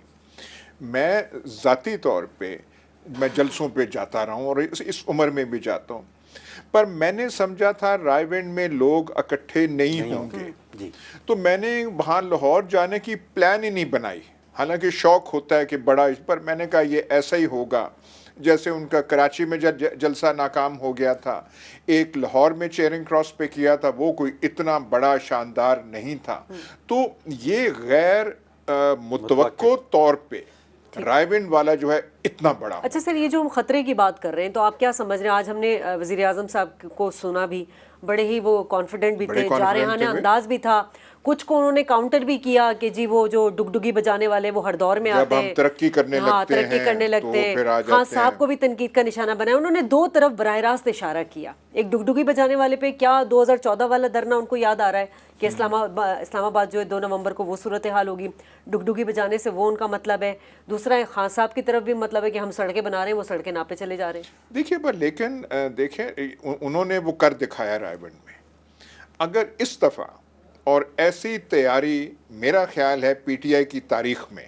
میں ذاتی طور پہ मैं जलसों पे जाता रहा हूँ और इस उम्र में भी जाता हूँ, पर मैंने समझा था रायविंड में लोग इकट्ठे नहीं होंगे, जी। तो मैंने वहाँ लाहौर जाने की प्लान ही नहीं बनाई। हालांकि शौक होता है कि बड़ा, पर मैंने कहा ये ऐसा ही होगा जैसे उनका कराची में जलसा नाकाम हो गया था, एक लाहौर में चेयरिंग क्रॉस पे किया था, वो कोई इतना बड़ा शानदार नहीं था। तो ये गैर मुतवक्को तौर पे रायविंड वाला जो है इतना बड़ा। अच्छा सर, ये जो हम खतरे की बात कर रहे हैं तो आप क्या समझ रहे हैं? आज हमने वजीर आजम साहब को सुना भी, बड़े ही वो कॉन्फिडेंट भी थे, जारहाना अंदाज भी था, कुछ को उन्होंने काउंटर भी किया कि जी वो जो डुगडुगी बजाने वाले वो हर दौर में आते हैं, तरक्की करने लगते हैं, तरक्की करने लगते हैं। तो खान साहब को भी तनकीद का निशाना बनाया। उन्होंने दो तरफ बराह रास्त इशारा किया। एक डुगडुगी बजाने वाले पे क्या 2014 वाला धरना उनको याद आ रहा है कि इस्लामाबाद जो है 2 नवंबर को वो सूरत हाल होगी, डुगडुगी बजाने से वो उनका मतलब है। दूसरा है खान साहब की तरफ भी मतलब है कि हम सड़कें बना रहे हैं, वो सड़कें नापे चले जा रहे हैं। देखिए पर लेकिन देखें उन्होंने वो कर दिखाया रायविंड में। अगर इस दफ़ा और ऐसी तैयारी मेरा ख्याल है पीटीआई की तारीख में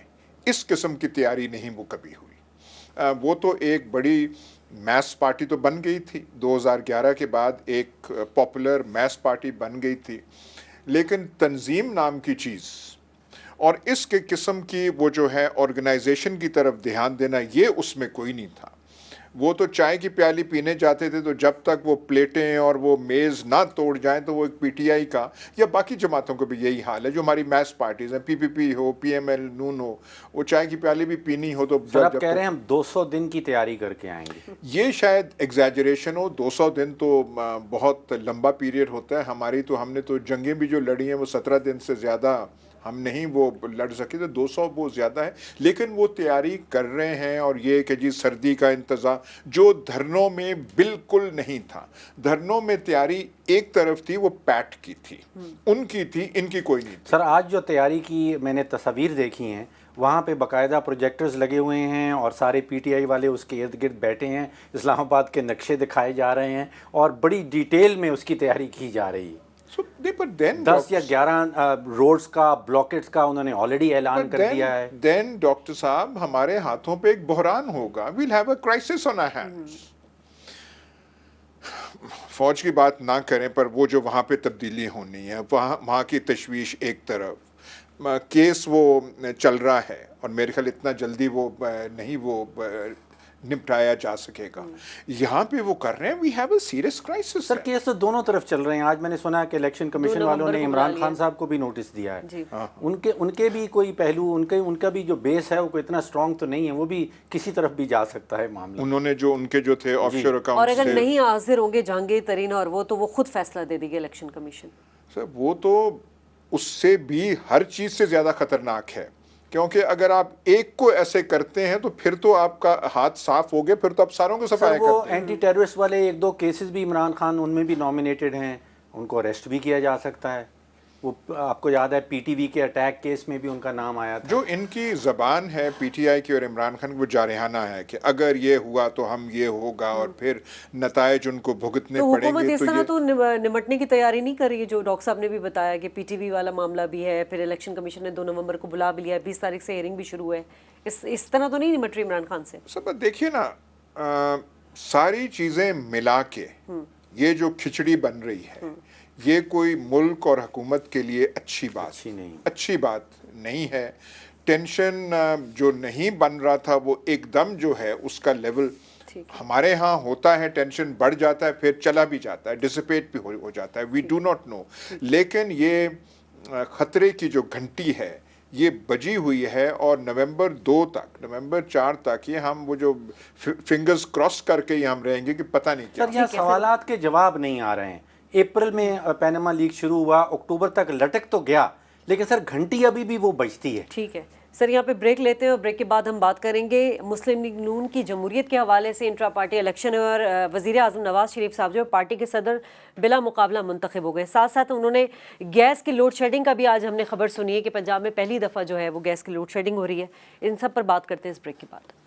इस किस्म की तैयारी नहीं वो कभी हुई। वो तो एक बड़ी मैस पार्टी तो बन गई थी, 2011 के बाद एक पॉपुलर मैस पार्टी बन गई थी, लेकिन तंजीम नाम की चीज़ और इसके किस्म की वो जो है ऑर्गेनाइजेशन की तरफ ध्यान देना, ये उसमें कोई नहीं था। वो तो चाय की प्याली पीने जाते थे, तो जब तक वो प्लेटें और वो मेज़ ना तोड़ जाएं तो वो एक पीटीआई का या बाकी जमातों को भी यही हाल है जो हमारी मैस पार्टीज़ हैं, पीपीपी हो, पीएमएल, नून हो, वो चाय की प्याली भी पीनी हो तो सर आप कह रहे हैं हम 200 दिन की तैयारी करके आएंगे। ये शायद एग्जैजरेशन हो। 200 दिन तो बहुत लंबा पीरियड होता है। हमारी तो हमने तो जंगें भी जो लड़ी हैं वो 17 दिन से ज़्यादा हम नहीं वो लड़ सके, तो 200 वो ज़्यादा है। लेकिन वो तैयारी कर रहे हैं और ये कि जी सर्दी का इंतज़ाम जो धरनों में बिल्कुल नहीं था। धरनों में तैयारी एक तरफ थी, वो पैट की थी, उनकी थी, इनकी कोई नहीं थी। सर आज जो तैयारी की मैंने तस्वीर देखी हैं, वहाँ पे बाकायदा प्रोजेक्टर्स लगे हुए हैं और सारे पीटीआई वाले उसके इर्द गिर्द बैठे हैं, इस्लामाबाद के नक्शे दिखाए जा रहे हैं और बड़ी डिटेल में उसकी तैयारी की जा रही है। So, but then 10 या 11 रोड्स का, ब्लॉकेट्स का उन्होंने ऑलरेडी ऐलान कर दिया है। देन डॉक्टर साहब हमारे हाथों पे एक बहरान होगा, we'll have a crisis on our hands। फौज की बात ना करें, पर वो जो वहाँ पे तब्दीली होनी है, वहाँ की तशवीश एक तरफ, केस वो चल रहा है और मेरे ख्याल इतना जल्दी वो नहीं वो निपटाया जा सकेगा। यहाँ पे वो कर रहे हैं, we have a serious crisis. Sir case तो दोनों तरफ चल रहे हैं। आज मैंने सुना कि इलेक्शन कमीशन वालों ने इमरान खान साहब को भी नोटिस दिया है। उनके भी कोई पहलू, उनका भी जो बेस है वो कोई इतना स्ट्रॉन्ग तो नहीं है, वो भी किसी तरफ भी जा सकता है मामला। उन्होंने जो उनके जो थे ऑफशोर अकाउंट, और अगर नहीं हाजिर होंगे जहांगीर तरीन और वो, तो वो खुद फैसला दे देगी इलेक्शन कमीशन। सर वो तो उससे भी हर चीज़ से ज़्यादा खतरनाक है, क्योंकि अगर आप एक को ऐसे करते हैं तो फिर तो आपका हाथ साफ हो गया, फिर तो आप सारों को सफाया करते हैं। वो एंटी टेररिस्ट वाले 1-2 केसेस भी इमरान खान उनमें भी नॉमिनेटेड हैं, उनको अरेस्ट भी किया जा सकता है। वो आपको याद है पीटीवी के अटैक केस में भी उनका नाम आया था। जो इनकी ज़बान है पीटीआई की और इमरान खान की, वो जारहाना है कि अगर ये हुआ तो हम ये होगा और फिर नतायज उनको भुगतने तो पड़ेंगे। हुकूमत इस तरह तो निमटने की तैयारी नहीं कर रही है। जो डॉक्टर साहब ने भी बताया कि पीटीवी वाला मामला भी है, फिर इलेक्शन कमीशन ने 2 नवंबर को बुला भी लिया, 20 तारीख से हियरिंग भी शुरू है। इस तरह तो नहीं निमट रही इमरान खान से। सब देखिए ना, सारी चीज़ें मिला के ये जो खिचड़ी बन रही है, ये कोई मुल्क और हुकूमत के लिए अच्छी बात नहीं है। टेंशन जो नहीं बन रहा था वो एकदम जो है उसका लेवल, हमारे यहाँ होता है टेंशन बढ़ जाता है, फिर चला भी जाता है, डिसिपेट भी हो जाता है, वी डू नॉट नो। लेकिन ये खतरे की जो घंटी है ये बजी हुई है और नवंबर 4 तक ये हम वो जो फिंगर्स क्रॉस करके ही हम रहेंगे कि पता नहीं क्या। सर यहाँ सवालात के जवाब नहीं आ रहे हैं। अप्रैल में पैनामा लीक शुरू हुआ, अक्टूबर तक लटक तो गया, लेकिन सर घंटी अभी भी वो बजती है। ठीक है सर, यहाँ पे ब्रेक लेते हैं और ब्रेक के बाद हम बात करेंगे मुस्लिम लीग नून की जमहूरियत के हवाले से। इंट्रा पार्टी इलेक्शन और वज़ीर आज़म नवाज शरीफ साहब जो पार्टी के सदर बिला मुकाबला मुंतखब हो गए। साथ साथ उन्होंने गैस की लोड शेडिंग का भी आज हमने खबर सुनी है कि पंजाब में पहली दफ़ा जो है वो गैस की लोड शेडिंग हो रही है। इन सब पर बात करते हैं इस ब्रेक के बाद।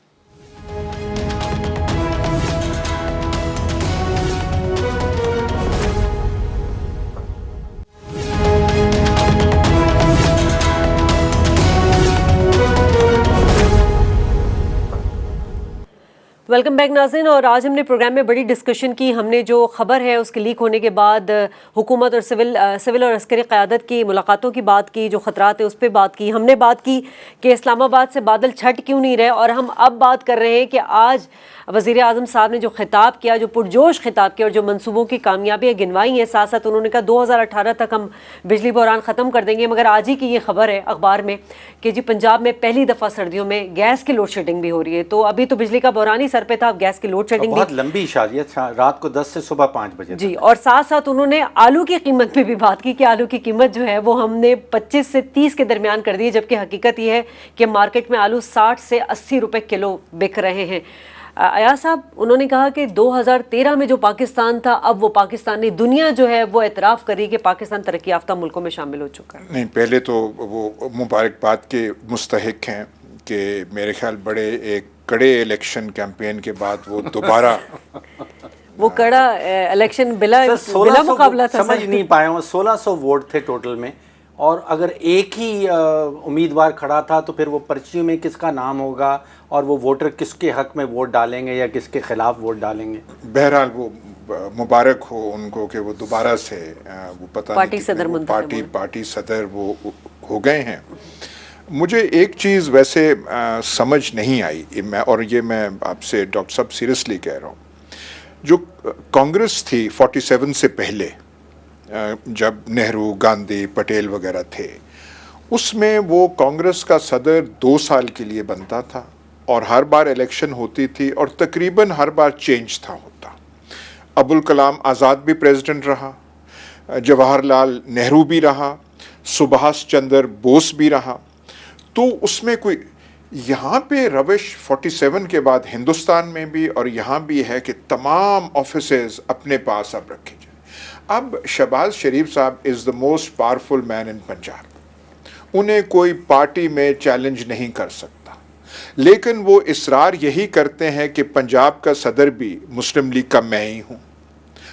वेलकम बैक नाज़रीन। और आज हमने प्रोग्राम में बड़ी डिस्कशन की। हमने जो खबर है उसके लीक होने के बाद हुकूमत और सिविल और अस्करी क़यादत की मुलाकातों की बात की, जो ख़तरात है उस पर बात की। हमने बात की कि इस्लामाबाद से बादल छट क्यों नहीं रहे, और हम अब बात कर रहे हैं कि आज वज़ीर आज़म साहब ने जो खिताब किया, जो पुरजोश खिताब किया और जो मंसूबों की कामयाबियाँ गिनवाई हैं, साथ साथ उन्होंने कहा 2018 तक हम बिजली बहरान ख़त्म कर देंगे। मगर आज ही की ये खबर है अखबार में कि जी पंजाब में पहली दफ़ा सर्दियों में गैस की लोड शेडिंग भी हो रही है। तो अभी तो बिजली का बहरान ही सर पे था, अब गैस की लोड शेडिंग बहुत लंबी शादियत, रात को 10 से सुबह 5 बजे जी। और साथ साथ उन्होंने आलू की कीमत पे भी बात की कि आलू की कीमत जो है वो हमने 25 से 30 के दरमियान कर दी है, जबकि हकीकत ये है कि मार्केट में आलू 60 से 80 रुपए किलो बिक रहे हैं। अयाज साहब, उन्होंने कहा कि 2013 में जो पाकिस्तान था, अब वो पाकिस्तानी दुनिया जो है वो एतराफ़ करी कि पाकिस्तान तरक्की याफ्ता मुल्कों में शामिल हो चुका है। नहीं, पहले तो वो मुबारकबाद के मुस्तहिक हैं कि मेरे ख्याल बड़े एक कड़े इलेक्शन कैंपेन के बाद वो दोबारा वो कड़ा इलेक्शन बिला मुकाबला था। समझ नहीं पाया हूँ, 1600 वोट थे टोटल में, और अगर एक ही उम्मीदवार खड़ा था तो फिर वो पर्ची में किसका नाम होगा और वो वोटर किसके हक में वोट डालेंगे या किसके खिलाफ वोट डालेंगे। बहरहाल वो मुबारक हो उनको कि वो दोबारा से वो पता पार्टी नहीं सदर पार्टी सदर वो हो गए हैं। मुझे एक चीज़ वैसे समझ नहीं आई, मैं आपसे डॉक्टर साहब सीरियसली कह रहा हूँ, जो कांग्रेस थी 47 से पहले, जब नेहरू, गांधी, पटेल वगैरह थे, उसमें वो कांग्रेस का सदर 2 साल के लिए बनता था और हर बार इलेक्शन होती थी और तकरीबन हर बार चेंज था होता। अबुल कलाम आज़ाद भी प्रेसिडेंट रहा, जवाहरलाल नेहरू भी रहा, सुभाष चंद्र बोस भी रहा। तो उसमें कोई यहाँ पे रविश 47 के बाद हिंदुस्तान में भी और यहाँ भी है कि तमाम ऑफिसेज अपने पास अब रखे जाए। अब शहबाज शरीफ साहब is the most powerful man in Punjab, उन्हें कोई पार्टी में चैलेंज नहीं कर सकता, लेकिन वो इसरार यही करते हैं कि पंजाब का सदर भी मुस्लिम लीग का मैं ही हूँ।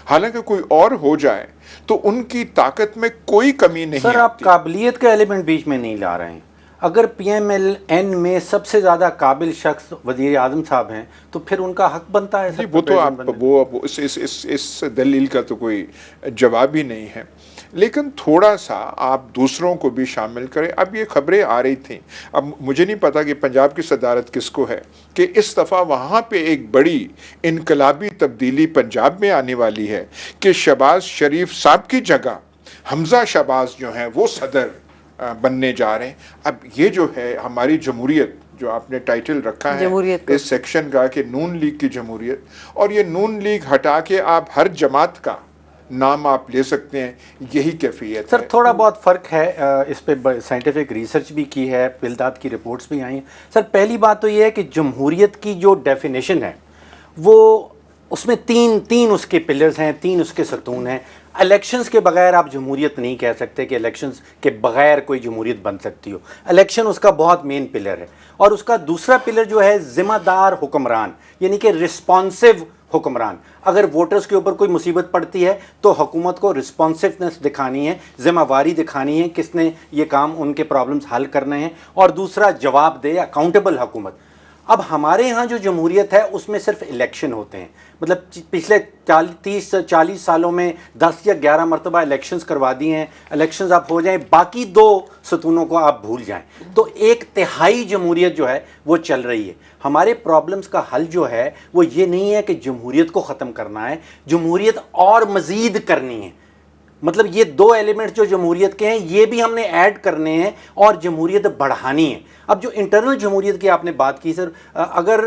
हालांकि कोई और हो जाए तो उनकी ताकत में कोई कमी नहीं सर, आप काबिलियत का एलिमेंट बीच में नहीं ला रहे हैं। अगर PMLN में सबसे ज़्यादा काबिल शख्स वज़ीर आज़म साहब हैं तो फिर उनका हक बनता है। जी, वो तो आप वो इस दलील का तो कोई जवाब ही नहीं है, लेकिन थोड़ा सा आप दूसरों को भी शामिल करें। अब ये खबरें आ रही थी, अब मुझे नहीं पता कि पंजाब की सदारत किसको है, कि इस दफ़ा वहाँ पे एक बड़ी इनकलाबी तब्दीली पंजाब में आने वाली है कि शहबाज शरीफ साहब की जगह हमजा शहबाज जो हैं वो सदर बनने जा रहे हैं। अब ये जो है हमारी जमहूरियत, जो आपने टाइटल रखा है इस सेक्शन का कि नून लीग की जमहूरियत, और ये नून लीग हटा के आप हर जमात का नाम आप ले सकते हैं, यही कैफियत सर है। थोड़ा बहुत फ़र्क है, इस पे साइंटिफिक रिसर्च भी की है, बिलदाद की रिपोर्ट्स भी आई हैं। सर, पहली बात तो ये है कि जमहूरियत की जो डेफिनेशन है वो उसमें तीन उसके पिलर्स हैं, 3 उसके सतून हैं। इलेक्शंस के बगैर आप जमहूरियत नहीं कह सकते कि इलेक्शंस के बगैर कोई जमहूरियत बन सकती हो। इलेक्शन उसका बहुत मेन पिलर है, और उसका दूसरा पिलर जो है ज़िम्मेदार हुक्मरान, यानी कि रिस्पॉन्सिव हुक्मरान। अगर वोटर्स के ऊपर कोई मुसीबत पड़ती है तो हुकूमत को रिस्पॉन्सिवनेस दिखानी है, ज़िम्मेवारी दिखानी है, किसने ये काम उनके प्रॉब्लम्स हल करने हैं, और दूसरा जवाब दे, अकाउंटेबल हुकूमत। अब हमारे यहाँ जो जमहूरियत है उसमें सिर्फ इलेक्शन होते हैं, मतलब पिछले 30-40 सालों में 10 या 11 मरतबा इलेक्शंस करवा दिए हैं। इलेक्शंस आप हो जाएं, बाकी 2 सतूनों को आप भूल जाएं, तो 1/3 जमहूरियत जो है वो चल रही है। हमारे प्रॉब्लम्स का हल जो है वो ये नहीं है कि जमहूरियत को ख़त्म करना है, जमहूरियत और मज़ीद करनी है। मतलब ये 2 एलिमेंट जो जमहूरियत के हैं ये भी हमने ऐड करने हैं और जमहूरियत बढ़ानी है। अब जो इंटरनल जमहूरियत की आपने बात की सर, अगर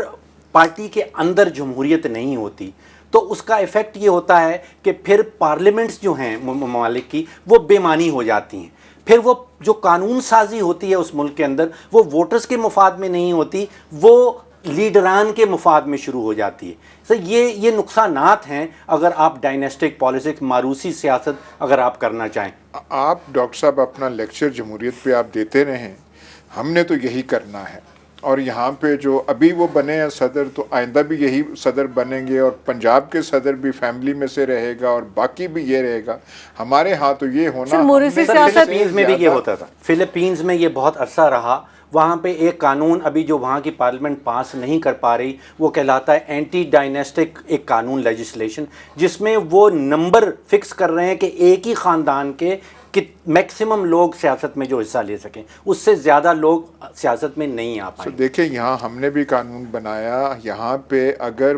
पार्टी के अंदर जमहूरियत नहीं होती तो उसका इफ़ेक्ट ये होता है कि फिर पार्लियामेंट्स जो हैं ममालिक की वो बेमानी हो जाती हैं। फिर वो जो कानून साजी होती है उस मुल्क के अंदर वो वोटर्स के मुफाद में नहीं होती, वो लीडरान के मुफाद में शुरू हो जाती है। सर, ये नुकसानात हैं अगर आप डायनेस्टिक पॉलिटिक्स, मारूसी सियासत अगर आप करना चाहें। आप डॉक्टर साहब अपना लेक्चर जमहूरियत पे आप देते रहें, हमने तो यही करना है। और यहाँ पे जो अभी वो बने हैं सदर, तो आइंदा भी यही सदर बनेंगे, और पंजाब के सदर भी फैमिली में से रहेगा और बाकी भी ये रहेगा। हमारे यहाँ तो ये होना, फिलीपींस में भी ये होता था, फिलीपींस में ये बहुत अरसा रहा, وہاں پہ ایک قانون ابھی جو وہاں کی پارلیمنٹ پاس نہیں کر پا رہی وہ کہلاتا ہے اینٹی ڈائنیسٹک ایک قانون لیجسلیشن، جس میں وہ نمبر فکس کر رہے ہیں کہ ایک ہی خاندان کے میکسیمم لوگ سیاست میں جو حصہ لے سکیں، اس سے زیادہ لوگ سیاست میں نہیں آ پائیں۔ دیکھیں یہاں ہم نے بھی قانون بنایا، یہاں پہ اگر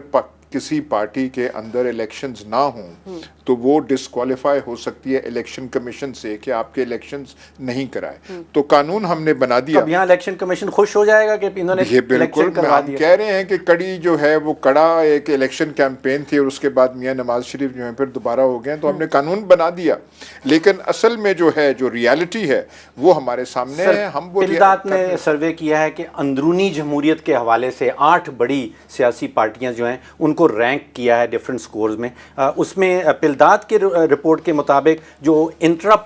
کسی پارٹی کے اندر الیکشنز نہ ہوں تو وہ ڈسکوالیفائی ہو سکتی ہے الیکشن کمیشن سے کہ آپ کے الیکشنز نہیں کرائے، تو قانون ہم نے بنا دیا۔ اب یہاں الیکشن کمیشن خوش ہو جائے گا کہ انہوں نے یہ بالکل الیکشن کروا ہم دیا۔ کہہ رہے ہیں کہ کڑی جو ہے وہ کڑا ایک الیکشن کیمپین تھی اور اس کے بعد میاں نواز شریف جو ہے پھر دوبارہ ہو گئے، تو ہم نے قانون بنا دیا، لیکن اصل میں جو ہے جو ریالٹی ہے وہ ہمارے سامنے ہے۔ ہم وہ پلدات نے سروے کیا ہے کہ اندرونی جمہوریت کے حوالے سے 8 بڑی سیاسی پارٹیاں جو ہیں ان کو رینک کیا ہے ڈیفرنٹ سکورز میں۔ اس میں پلدات کے رپورٹ کے مطابق جو انٹرا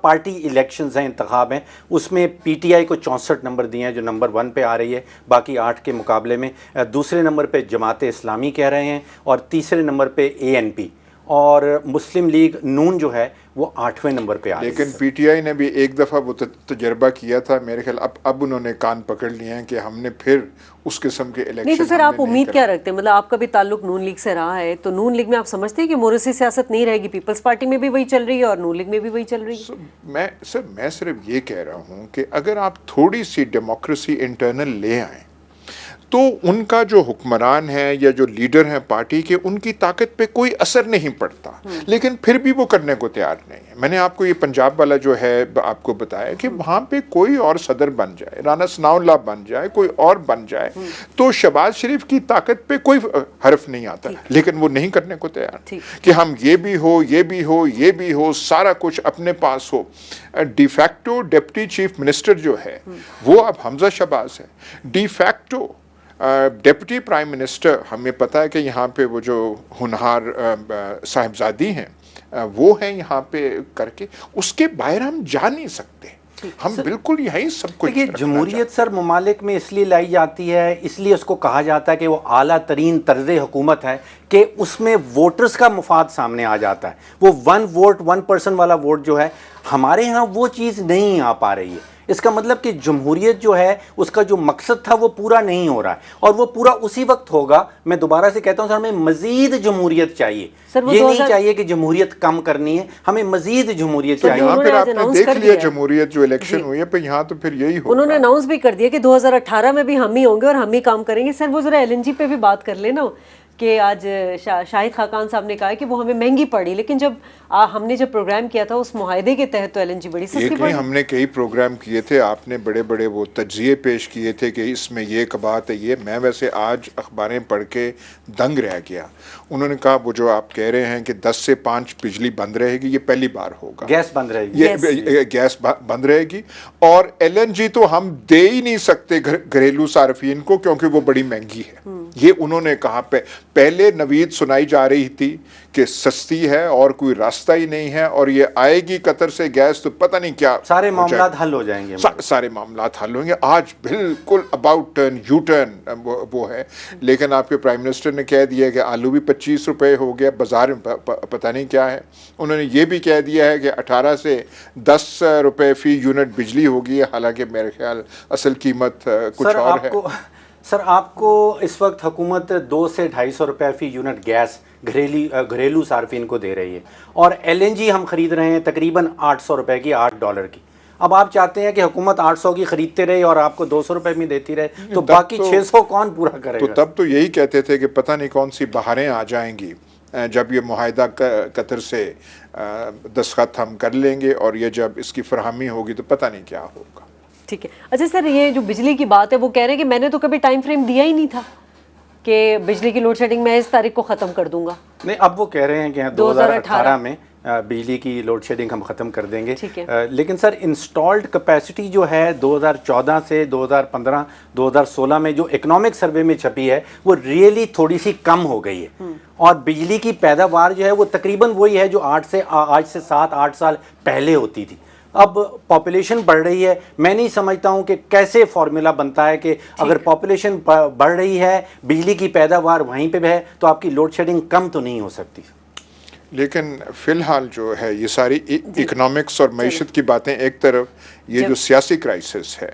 پارٹی الیکشنز ہیں، انتخاب ہیں، اس میں پی ٹی آئی کو 64 نمبر دیے ہیں جو نمبر 1 پہ آ رہی ہے باقی 8 کے مقابلے میں۔ دوسرے نمبر پہ جماعت اسلامی کہہ رہے ہیں اور تیسرے نمبر پہ ANP، اور مسلم لیگ نون جو ہے وہ 8ویں نمبر پہ آ رہی ہے۔ لیکن پی ٹی آئی نے بھی ایک دفعہ وہ تجربہ کیا تھا، میرے خیال اب انہوں نے کان پکڑ لیے ہیں کہ ہم نے پھر اس قسم کے الیکشن نہیں تو سر آپ امید کیا رکھتے ہیں؟ مطلب آپ کا بھی تعلق نون لیگ سے رہا ہے، تو نون لیگ میں آپ سمجھتے ہیں کہ موروثی سیاست نہیں رہے گی؟ پیپلز پارٹی میں بھی وہی چل رہی ہے اور نون لیگ میں بھی وہی چل رہی ہے۔ میں صرف یہ کہہ رہا ہوں کہ اگر آپ تھوڑی سی ڈیموکریسی انٹرنل لے آئیں تو ان کا جو حکمران ہے یا جو لیڈر ہیں پارٹی کے، ان کی طاقت پہ کوئی اثر نہیں پڑتا، لیکن پھر بھی وہ کرنے کو تیار نہیں ہے۔ میں نے آپ کو یہ پنجاب والا جو ہے آپ کو بتایا کہ وہاں پہ کوئی اور صدر بن جائے، رانا ثناء اللہ بن جائے، کوئی اور بن جائے، تو شہباز شریف کی طاقت پہ کوئی حرف نہیں آتا، لیکن وہ نہیں کرنے کو تیار کہ ہم یہ بھی ہو، یہ بھی ہو، یہ بھی ہو، سارا کچھ اپنے پاس ہو۔ De facto deputy chief minister جو ہے وہ اب حمزہ شہباز ہے، de facto deputy prime minister ہمیں پتہ ہے کہ یہاں پہ وہ جو ہونہار صاحبزادی ہیں وہ ہیں یہاں پہ کر کے، اس کے باہر ہم جا نہیں سکتے، ہم بالکل یہی سب کچھ۔ دیکھیے جمہوریت سر ممالک میں اس لیے لائی جاتی ہے، اس لیے اس کو کہا جاتا ہے کہ وہ اعلیٰ ترین طرز حکومت ہے کہ اس میں ووٹرز کا مفاد سامنے آ جاتا ہے۔ وہ 1 ووٹ 1 پرسن والا ووٹ جو ہے ہمارے ہاں وہ چیز نہیں آ پا رہی ہے۔ اس کا مطلب کہ جمہوریت جو ہے اس کا جو مقصد تھا وہ پورا نہیں ہو رہا ہے، اور وہ پورا اسی وقت ہوگا۔ میں دوبارہ سے کہتا ہوں سر، ہمیں مزید جمہوریت چاہیے، یہ نہیں چاہیے کہ جمہوریت کم کرنی ہے، ہمیں مزید جمہوریت چاہیے۔ یہاں پھر آپ نے دیکھ لیا جمہوریت جو الیکشن ہوئی ہے پہ یہاں تو پھر یہی ہوگا۔ انہوں نے اناؤنس بھی کر دیا کہ 2018 میں بھی ہم ہی ہوں گے اور ہم ہی کام کریں گے۔ سر وہ ذرا LNG پہ بھی بات کر لینا کہ آج شاہد خاقان صاحب نے کہا کہ وہ ہمیں مہنگی پڑی، لیکن جب ہم نے جب پروگرام کیا تھا اس معاہدے کے تحت تو LNG بڑی سستی پڑی۔ ہم نے کئی پروگرام کیے تھے، آپ نے بڑے بڑے وہ تجزیے پیش کیے تھے کہ اس میں یہ بات ہے یہ۔ میں ویسے آج اخباریں پڑھ کے دنگ رہ گیا۔ انہوں نے کہا وہ جو آپ کہہ رہے ہیں کہ 10 سے 5 بجلی بند رہے گی، یہ پہلی بار ہوگا، گیس بند رہے گی، گیس بند رہے گی، اور LNG تو ہم دے ہی نہیں سکتے گھریلو صارفین کو کیونکہ وہ بڑی مہنگی ہے، یہ انہوں نے کہا۔ پہلے نوید سنائی جا رہی تھی کہ سستی ہے اور کوئی راستہ ہی نہیں ہے، اور یہ آئے گی قطر سے گیس تو پتہ نہیں کیا سارے معاملات حل ہو جائیں گے، سارے معاملات حل ہوں گے۔ آج بالکل اباؤٹ ٹرن یو ٹرن وہ ہے، لیکن آپ کے پرائم منسٹر نے کہہ دیا کہ آلو بھی 25 روپے ہو گیا، بازار میں پتہ نہیں کیا ہے۔ انہوں نے یہ بھی کہہ دیا ہے کہ 18 سے 10 روپے فی یونٹ بجلی ہوگی، حالانکہ میرے خیال اصل قیمت کچھ اور ہے۔ سر آپ کو اس وقت حکومت 200 سے 250 روپے فی یونٹ گیس گھریلو صارفین کو دے رہی ہے، اور LNG ہم خرید رہے ہیں تقریباً 800 روپے کی، $8 کی۔ اب آپ چاہتے ہیں کہ حکومت 800 کی خریدتے رہے اور آپ کو 200 روپے میں دیتی رہے، تو باقی 600 کون پورا کرے گا؟ تو تب تو یہی کہتے تھے کہ پتہ نہیں کون سی بہاریں آ جائیں گی جب یہ معاہدہ قطر سے دستخط ہم کر لیں گے، اور یہ جب اس کی فراہمی ہوگی تو پتہ نہیں کیا ہوگا۔ ٹھیک ہے۔ اچھا سر، یہ جو بجلی کی بات ہے وہ کہہ رہے ہیں کہ میں نے تو کبھی ٹائم فریم دیا ہی نہیں تھا کہ بجلی کی لوڈ شیڈنگ میں اس تاریخ کو ختم کر دوں گا۔ نہیں، اب وہ کہہ رہے ہیں کہ 2018 میں بجلی کی لوڈ شیڈنگ ہم ختم کر دیں گے، لیکن سر انسٹالڈ کیپیسٹی جو ہے 2014 سے 2015 2016 میں جو اکنامک سروے میں چھپی ہے وہ ریئلی تھوڑی سی کم ہو گئی ہے، اور بجلی کی پیداوار جو ہے وہ تقریباً وہی ہے جو آج سے 7-8 سال پہلے ہوتی تھی۔ اب پاپولیشن بڑھ رہی ہے، میں نہیں سمجھتا ہوں کہ کیسے فارمولا بنتا ہے کہ اگر پاپولیشن بڑھ رہی ہے، بجلی کی پیداوار وہیں پہ ہے، تو آپ کی لوڈ شیڈنگ کم تو نہیں ہو سکتی۔ لیکن فی الحال جو ہے یہ ساری اکنامکس اور معیشت کی باتیں ایک طرف، یہ جو سیاسی کرائسس ہے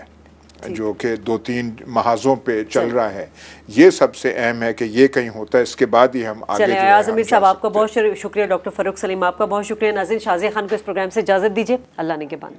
जो कि 2-3 महाजों पे चल रहा है, ये सबसे अहम है कि ये कहीं होता है, इसके बाद ही हम आगे चलिए जो है अयाज हम अमीर जा साहब आपका सकते हैं। बहुत शुक्रिया, डॉक्टर फ़ारूक सलीम आपका बहुत शुक्रिया। नाज़रीन, शाज़िया खान को इस प्रोग्राम से इजाज़त दीजिए, अल्लाह ने के बाद।